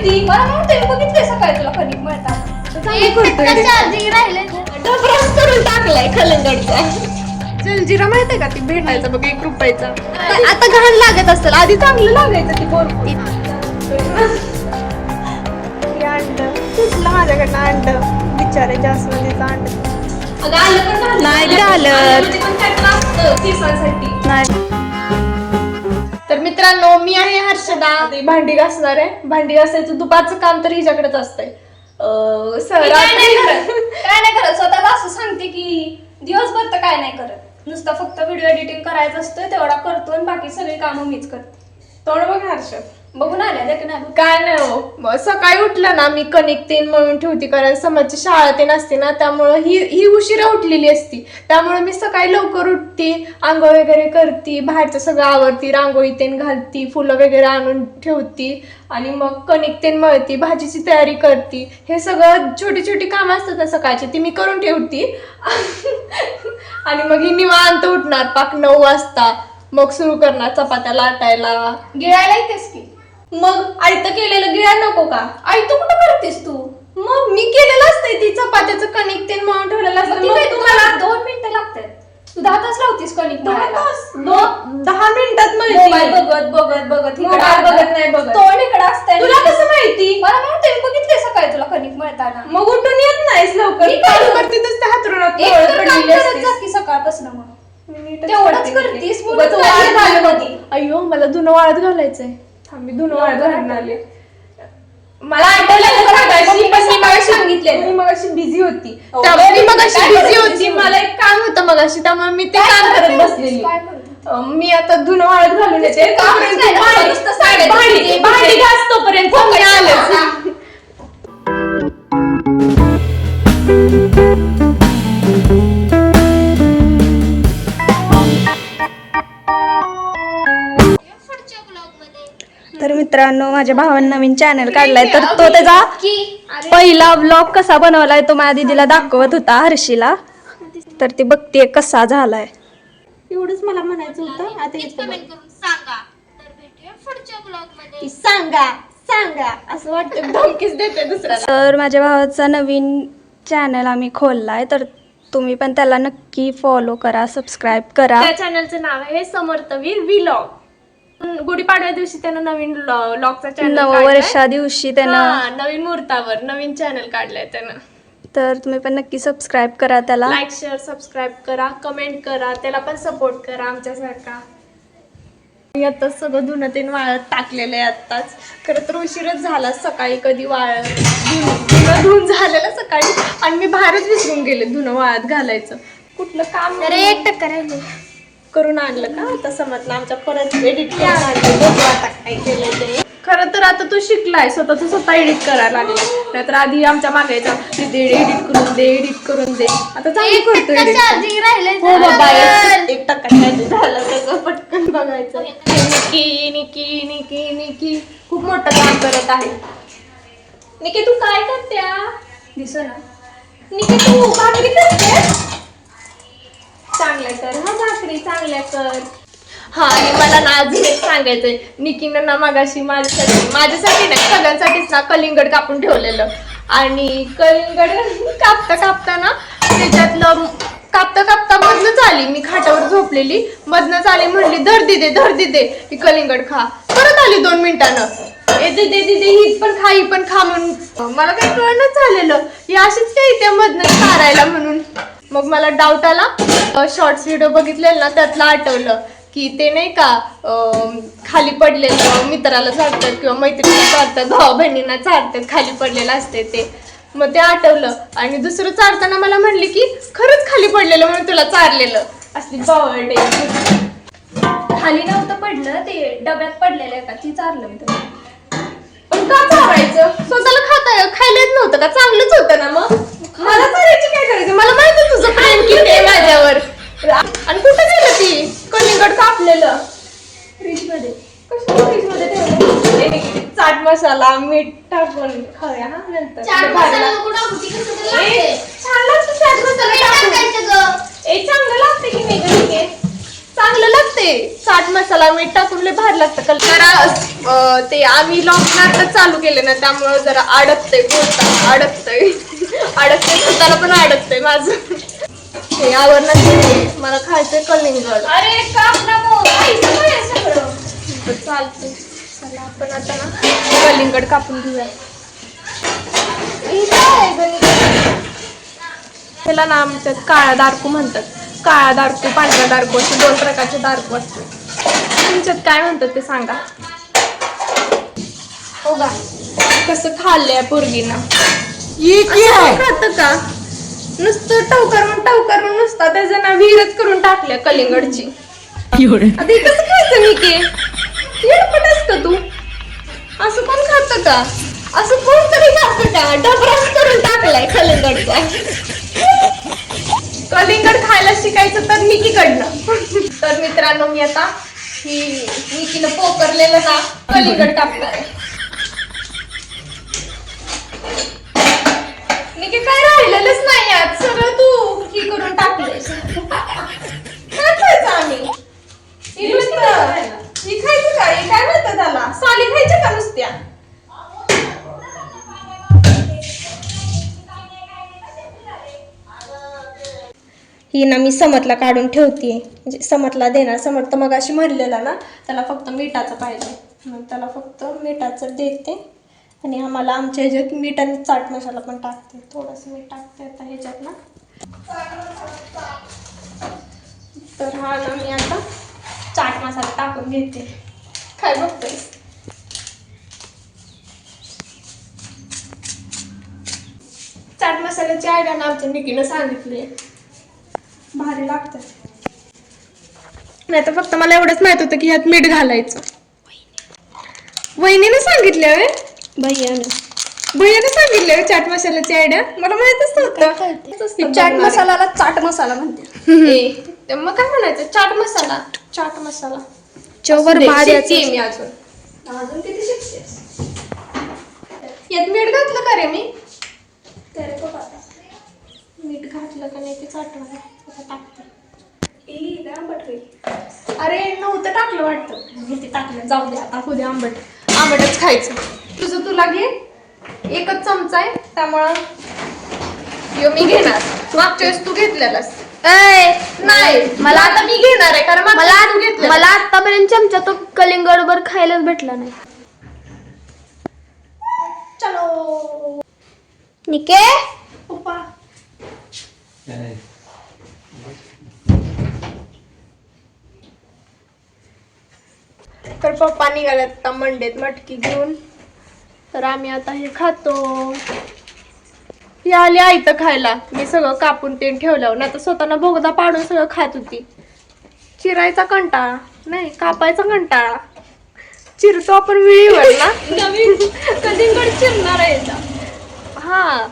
माहिती? मला नव्हते बघितले सकाळी तुला कणिक मळताना. एक मिनिट चार्जिंग राहिले डबराच करून टाकलाय कलिंगडचा. जलजिरा माहितीये का ती भेटायचा बघ 1 रुपयाचा. आता घाण लागत असेल, आधी चांगलं लागायचं ती बोर. अंड तुटलं माझ्याकडनं अंड बिचारे जास्वंदीचं अंड. अगं आलं पण घालत नाही घालत. आल्यामध्ये पण काय त्रास असतं केसांसाठी. नाही तर मित्रांनो, मी आहे हर्षदा. भांडी घासणार आहे. भांडी घासायचं दुपारचं काम तर हिच्याकडेच असतंय. काय नाही करत स्वतःला असं सांगते की दिवसभर तर काय नाही करत, नुसतं फक्त व्हिडिओ एडिटिंग करायचं असतं तेवढा करतो आणि बाकी सगळी कामं मीच करते. तोंड बघ हर्ष. बघून आल्या देख ना. काय नाही हो, सकाळी उठलं ना मी कणिक तेन मळून ठेवते, कारण समाजची शाळा तेन असते ना, त्यामुळं ही उशिरा उठलेली असती. त्यामुळे मी सकाळी लवकर उठते, आंघोळ वगैरे करते, बाहेरचं सगळं आवरती, रांगोळी तेन घालती, फुलं वगैरे आणून ठेवती आणि मग कणिक तेन मळती, भाजीची तयारी करते. हे सगळं छोटी छोटी कामं असतात ना सकाळची, ती मी करून ठेवती. आणि मग ही निवांत उठणार पाक 9 वाजता, मग सुरू करणार चपात्या लाटायला. गिळायला येतेस की? मग आयतं केलेलं गिळा नको का? आई तू कुठं करतेस तू? मग मी केलेलं असतंय ती चपात्याचं कणिक तेन मळून ठेवलेलं असतं. मग तुम्हाला 2 मिनिटं लागतात. तू 10 तास लावतीस कणिक मळायला. 10 मिनिटात मोबाईल बघत मोबाईल बघत नाही बघत. तोंड इकडे असतंय. तुला कसं माहिती? मला माहिती, मी बघितले सकाळी तुला कणिक मळताना. मग उठून येत नाहीस लवकर. मी काय चालू करते तसं हातरुणात एक लोळत तर काम पडलेली करत असतेस. जा की सकाळपासून मग. मी नीटच तेवढंच करते. करतीस उगाच म्हणून वाळत काय घालू झालं नको. मध्ये? अय्यो मला धुणं वाळत घालायचंय. मी धुणं वाळत घालून आले. मला आठवलं आठवलं मगाशी, पण मी मगाशी सांगितलेलं. मी मगाशी बिझी होती. हो. त्यामुळे मी मगाशी काय बिझी करत होती. होती? मला एक काम होतं मगाशी, त्यामुळे मी ते काम करत बसलेली. काय करते? मी आता धुणं वाळत घालून येते. कामच नाही ना, नुसतं सांगायचं. भांडी घास तोपर्यंत मी आलेच. तर मित्रांनो, माझ्या भावाने नवीन चॅनल काढलाय, तर तो त्याचा पहिला व्लॉग कसा बनवलाय तो माझ्या दीदीला दाखवत होता, हर्षीला. तर ती बघतीये कसा झालाय. एवढंच मला म्हणायचं होतं. आता सांगा असं वाटतं धमकीच देते दुसऱ्याला. तर माझ्या भावाचा नवीन चॅनल आम्ही खोललाय, तर तुम्ही पण त्याला नक्की फॉलो करा, सबस्क्राईब करा. त्या चॅनलचं नाव आहे समर्थवीर व्लॉग. गुढीपाडव्या दिवशी त्यानं नवीन व्लॉगचा चॅनल नववर्षा दिवशी त्यानं नवीन मुहूर्तावर नवीन चॅनल काढलाय त्यानं. तर तुम्ही पण नक्की सबस्क्राईब करा त्याला. लाईक शेअर सबस्क्राईब करा, कमेंट करा, त्याला पण सपोर्ट करा आमच्यासारखा. मी आता सगळं धुणं तेन वाळत टाकलेलं आहे आत्ताच. खरं तर उशीरच झाला, सकाळी कधी धुणं धुवून झालेलं सकाळी, आणि मी बाहेरच विसरून गेले धुणं वाळत घालायचं. कुठलं काम 1% राहिले. करून आणलं का आता समजलं. आमच्या परत एडिट करून आणलं. बघू आता काय केलं ते. खरं तर आता तू शिकलाय, स्वतः एडिट करायला लागला. नाहीतर आधी आमच्या मागायचा एडिट करून दे. आता चांगली करतो edit. चार्जिंग राहिले. हो बाबा, 1% झालं त्याचं, पटकन बघायचं. निकी खूप मोठं काम करत आहे. निकी तू काय करत्या? दिसना. निकी तू भाकरी करते? चांगल्या कर हा भाकरी, चांगल्या कर. हा, आणि मला ना अजून एक सांगायचंय. निकीनं ना मगाशी माझ्यासाठी नाही, सगळ्यांसाठीच ना कलिंगड कापून ठेवलेलं. आणि कलिंगड कापता ना त्याच्यातलं कापता मधनच आली. मी खाटावर झोपलेली, मधनच आली, म्हणली धर दिदे ही कलिंगड खा. परत आली 2 मिनिटानं. दिदे ही पण खा म्हणून. मला काही कळणच झालेलं, ही अशीच काही त्या मधनं चारायला म्हणून. मग मला डाऊट आला. शॉर्ट्स व्हिडिओ बघितलेलं ना, त्यातलं आठवलं की ते नाही का खाली पडलेलं मित्राला चालतात किंवा मैत्रिणीला चालतात, भाऊ बहिणींना चालतात, खाली पडलेलं असते ते. मग ते आठवलं. आणि दुसरं चारताना मला म्हणली की खरंच खाली पडलेलं म्हणून तुला चारलेलं. असली बावळटे. खाली नव्हतं पडलं, ते डब्यात पडलेलं आहे का, ती चारलं मी तुला. पण का चारायचं? स्वतःला खायला येत नव्हतं का? चांगलंच होतं ना. मग मला चारायची काय करायचं? मला माहिती तुझं प्रेम किती आहे माझ्यावर. आणि कुठं गेलं ती कलिंगड कापलेलं? फ्रीजमध्ये. कशाला फ्रीजमध्ये ठेवलं? चाट मसाला मीठ टाकून खाऊया हा नंतर. चाट मसाला नको टाकू, ती कसं तरी लागते. छान लागतं चाट मसाला टाकून. चांगलं लागतं की नाही गं? चांगलं लागते चाट मसाला मीठ टाकून लय भारी लागतं. जरा ते आम्ही लॉकडाऊन आता चालू केले ना त्यामुळे जरा अडकतंय बोलता अडकतंय स्वतःला पण अडकतंय माझं. हे आवडणार मला खायचंय कलिंगड. अरे काम ना मग खायचं काय सगळं. चालतंय चला आपण आता ना कलिंगड कापून घेऊया. त्याला ना आमच्यात काळा दारकू म्हणतात. काळा दारकू पांढरा दारकू असे 2 प्रकारचे दारकू असतात. तुमच्यात काय म्हणतात ते सांगा. हो का कसं खाल्लंय पोरगीनं खात का नुसतं टवकारून नुसता त्याचं ना विहीरच करून टाकल्या कलिंगडची. आता कसं खायचं मी के येडपट असतं तू असं कोण खात का. असं कोणतरी खात का डबराच करून टाकलाय कलिंगडचा. कलिंगड खायला शिकायचं तर निकीकडनं. तर मित्रांनो मी आता ही निकीनं पोकरलेलं ना कलिंगड कापणार आहे. निकी काय राहिलेलंच नाही आज सगळं तू ही करून टाकलेस. काय खायचं आम्ही ही नुसतं ही खायचं का हे काय म्हणतात त्याला साली खायच्या का नुसत्या. ही ना मी समतला काढून ठेवते म्हणजे समतला देणार. समत तर मग अशी म्हणलेला ना त्याला फक्त मिठाचं पाहिजे मग त्याला फक्त मिठाचं देते. आणि आम्हाला आमच्या ह्याच्यात मीठ आणि चाट मसाला पण टाकते. थोडंसं मीठ टाकते आता ह्याच्यात ना. तर हा ना मी आता चाट मसाला टाकून घेते. काय बघतोय चाट मसाल्याची आयडिया ना आमच्या निकीनं सांगितली. भारी लागतं. नाही तर फक्त मला एवढंच माहित होतं की ह्यात मीठ घालायचं. वहिनीने सांगितलं भैयाने सांगितलं चाट मसाल्याची आयडिया मला माहितच नव्हतं. चाट मसाल्याला चाट मसाला म्हणते. मग काय म्हणायचं चाट मसाला चवर भारी मी अजून किती शिकतेस. यात मीठ घातलं का रे मी मीठ घातलं का नाही ते चाटवायला टाकते. अरे नव्हतं टाकलं वाटतं ते टाकलं. जाऊ दे आता उद्या आंबटच खायचं. तुझं तुला घे एकच चमचा आहे त्यामुळं मी घेणार. मागच्या वेळेस तू घेतलेलास नाही मला आता मी घेणार आहे कारण मला आतापर्यंत चमचा तो कलिंगड वर खायलाच भेटला नाही. चलो निके पप्पा तर पप्पा निघाल्यात आता मंडेत मटकी घेऊन. तर आम्ही आता हे खातो. ही आली आयतं खायला. मी सगळं कापून ते ठेवलं ना तर स्वतःला बोगदा पाडून सगळं खात होती. चिरायचा कंटाळा नाही कापायचा कंटाळा. चिरतो आपण विळीवर ना. नवीन कलिंगड चिरणार आहे. हा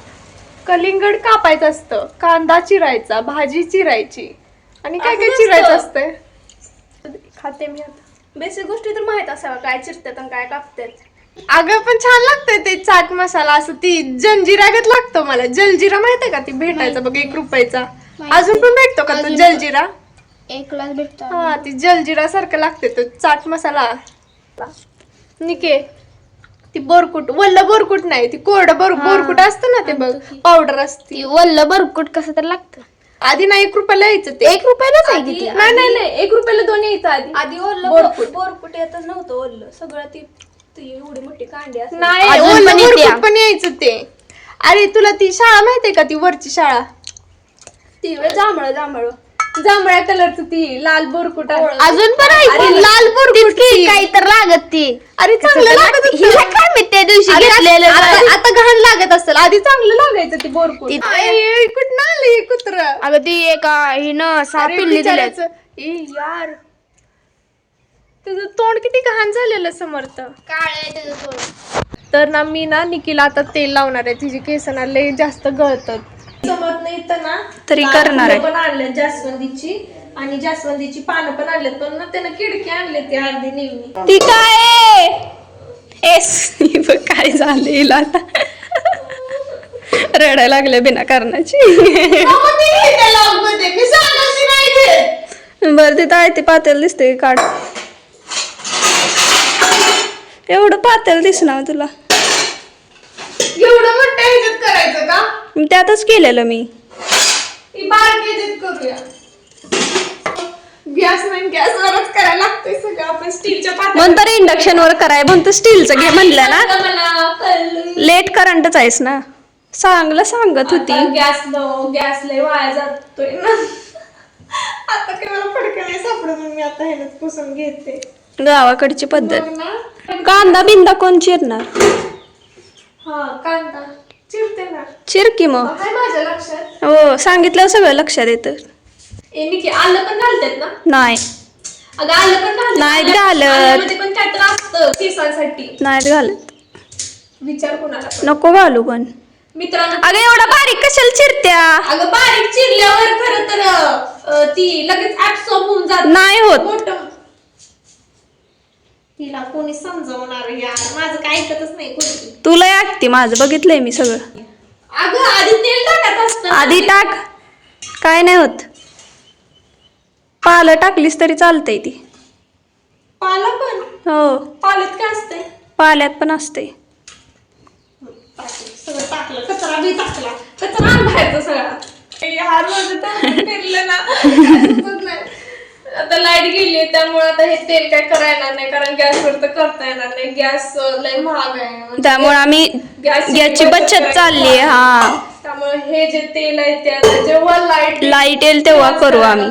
कलिंगड कापायचं असतं. कांदा चिरायचा भाजी चिरायची आणि काय काय चिरायचं असतंय. खाते मी आता. बेसिक गोष्टी तर माहित असावं काय चिरतात आणि काय कापतात. अगं पण छान लागतंय ते चाट मसाला. असं ती जलजिरागत लागतो मला. जलजिरा माहितीये का ती भेटायचा बघ 1 रुपयाचा. अजून पण भेटतो का तो जलजिरा. 1 लाख भेटतो. हा ती जलजिरा सारखं लागते तो चाट मसाला. निके ती बोरकुट वल्ल बोरकुट नाही ती कोरड बोरकुट असतं ना ते बघ पावडर असते. ती वल्ल बरकुट कसं तर लागतं. आधी ना 1 रुपयाला यायचं ते. 1 रुपयालाच आहे किती. नाही 1 रुपयाला 2 यायचं आधी ओल्लं बोरकुट येतच नव्हतं. ओल्लं सगळं ती एवढी मोठी कांडी असते. नाही अजून ओलं पण येते. बोरकुट पण यायचं ते. अरे तुला ती शाळा माहितीये का ती वरची शाळा ती जांभळ जांभळ्या कलरचं ती लाल बोरकुट आहे. अजून पण आहे अरे ती. लाल बोरकुट ती. काही तर लागत ती. अरे चांगलं लागत होतं. हिला काय मी त्या दिवशी अरे घेतलेलं आता घाण लागत असेल. आधी चांगलं लागायचं ते बोरकुट. ती- कुठं आलं कुत्र. अगं ती एका हिनं 6 अरे पिल्ली दिल्यात. बिचाऱ्याचं. ए यार तुझं तोंड किती घाण झालेलं समर्थ. तर ना मी ना निकीला आता तेल लावणार आहे. तिची केस ना लय जास्त गळतात. समर्थ नाही तर ना तरी लाल करणार आहे. फुलं पण आणल्यात जास्वंदीची आणि जास्वंदीची पानं पण आणल्यात पण ना त्यानं खिडकी आणले ती अर्धी नेहमी. ती काय काय झालं हिला आता रडायला लागले बिना कारणाची. मी सांगायची नाही ते. बरं तिथं आहे ते पातेल दिसतंय काढ. एवढं पातेल दिसणार तुला. एवढं मोठं ह्याच्यात करायचं का? त्यातच केलेलं मी. ती बारकी ह्याच्यात करूया. गॅस नाही, गॅसवरच करायला लागतंय सगळं. आपण स्टीलच्या म्हणतर इंडक्शन वर कराय म्हणतो स्टीलचं घे म्हणलं ना. मला कळलं. लेट करंटच आहेस ना. चांगलं सांगत होती. गॅस लय वाया जातोय ना. आता काय मला फडकं नाही सापडत म्हणून मी आता ह्यालाच पुसून घेते. गावाकडची पद्धत. मग ना, कांदा बिंदा कोण चिरणार? हा कांदा चिरते ना. चिर की मग. काय माझ्या लक्षात. हो सांगितलं सगळं लक्षात येतं. निकी आलं पण घालतात ना? नाही अगं आलं पण घालतात. नाहीत घालत. आल्यामध्ये पण काय तर असतं केसांसाठी. नाहीत घालत. विचार कोणाला पण. नको घालू पण. मित्रांनो, अगं एवढा बारीक कशाला चिरत्या? अगं बारीक चिरल्यावर खरं तर ती लगेच ऍब्सॉर्ब होऊन जात. नाही होत. मोठं तिला कोणी समजवणार यार, माझं काय ऐकतच नाही कोणी. तुला ऐकते माझं, बघितलंय मी सगळं. अगं आधी तेल टाकत असतं. आधी टाक, काय नाही होत. पालं टाकलीस तरी चालतंय ती. पाला पण. हो पाल्यात काय असते? पाल्यात पण असते. सगळं टाकलं, कचरा बी टाकला, कचरा बाहेरचा सगळा. यार माझं तर फिरलं ना. सुचत नाही. आता लाईट गेली त्यामुळे आता हे तेल काय करायला नाही, कारण गॅसवर तर करता येणार नाही. गॅस लय महाग आहे म्हणजे त्यामुळे आम्ही गॅसची बचत चालली. हा त्यामुळे हे जे तेल आहे ते आता जेव्हा लाईट येईल तेव्हा करू आम्ही.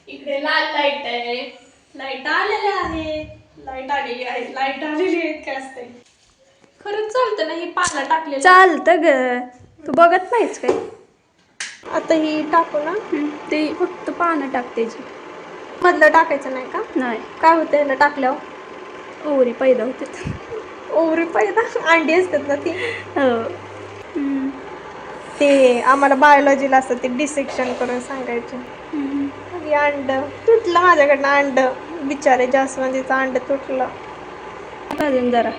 इकडे लाल लाईट आहे, लाईट आलेल्या आहे, लाईट आलेली आहे, लाईट आलेली आहे. काय असते खरंच चालतं ना हे पाला टाकलेलं. चालतं ग, तू बघत नाहीस काय? आता ही टाकू ना. ते फक्त पानं टाकते जी. मधलं टाकायचं नाही का? नाही, काय होतं याला टाकल्यावर? ओरी पैदा होते. ओवरी पैदा अंडी असतात ना ती. हो. ते आम्हाला बायोलॉजीला असतं ते डिसेक्शन करून सांगायचे. आणि अंड तुटलं माझ्याकडनं, अंड बिचारे जास्वंदीचं अंड तुटलं. अजून जरा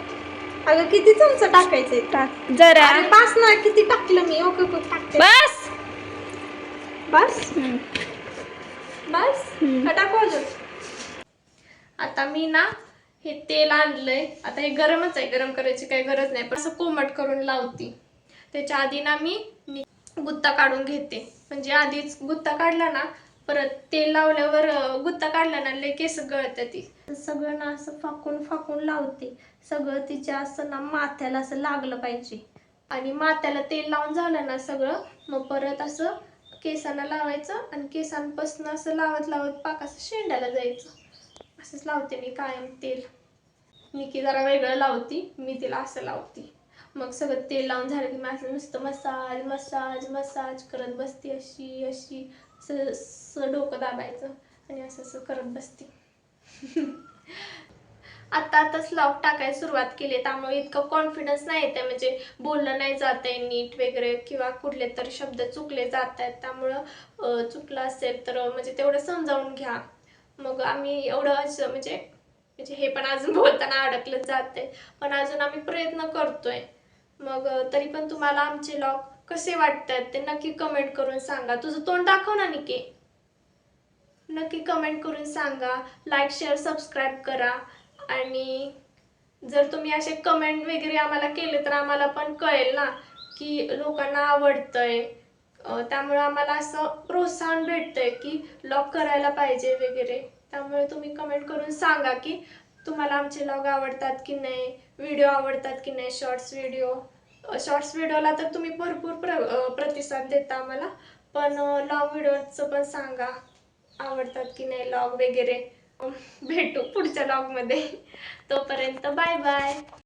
अगं किती चमचा टाकायचे? टाक जरा. अरे बस ना, किती टाकलं मी. ओके ओके टाकते. बस बस बस का टाकू अजून? आता मी ना हे तेल आणलंय. आता हे गरमच आहे, गरम करायची काही गरज नाही, पण असं कोमट करून लावते. त्याच्या आधी ना मी गुत्ता काढून घेते. म्हणजे आधीच गुत्ता काढला ना, परत तेल लावल्यावर गुत्ता काढला ना लय केस गळते. ती सगळं ना असं फाकून फाकून लावते. सगळं तिच्या असं ना माथ्याला असं लागलं पाहिजे. आणि माथ्याला तेल लावून झालं ना सगळं, मग परत असं केसांना लावायचं आणि केसांपासून असं लावत लावत पाक असं शेंड्याला जायचं. असंच लावते मी कायम तेल. निकी जरा वेगळं लावती, मी तिला असं लावते. मग सगळं तेल लावून झालं की मी असं नुसतं मसाज मसाज मसाज करत बसते. अशी अशी असं डोकं दाबायचं आणि असं असं करत बसते. आताच लॉक टाकायला सुरुवात केली, त्यामुळे इतकं कॉन्फिडन्स नाही येते. म्हणजे बोललं नाही जात आहे नीट वगैरे, किंवा कुठले तरी शब्द चुकले जात आहेत. त्यामुळं चुकलं असेल तर म्हणजे तेवढं समजावून घ्या. मग आम्ही एवढं असं म्हणजे हे पण अजून बोलताना अडकलं जाते, पण अजून आम्ही प्रयत्न करतोय. मग तरी पण तुम्हाला आमचे लॉग कसे वाटतात ते नक्की कमेंट करून सांगा. तुझं तोंड दाखव ना निके, नक्की कमेंट करून सांगा. लाईक शेअर सबस्क्राईब करा. आणि जर तुम्ही असे कमेंट वगैरे आम्हाला केले तर आम्हाला पण कळेल ना की लोकांना आवडतंय. त्यामुळे आम्हाला असं प्रोत्साहन भेटतंय की लॉग करायला पाहिजे वगैरे. त्यामुळे तुम्ही कमेंट करून सांगा की तुम्हाला आमचे लॉग आवडतात की नाही, व्हिडिओ आवडतात की नाही, शॉर्ट्स व्हिडिओला तर तुम्ही भरपूर प्रतिसाद देता आम्हाला, पण लॉंग व्हिडिओचं पण सांगा आवडतात की नाही लॉग वगैरे. भेटू पुढच्या लॉगमध्ये. तोपर्यंत बाय बाय.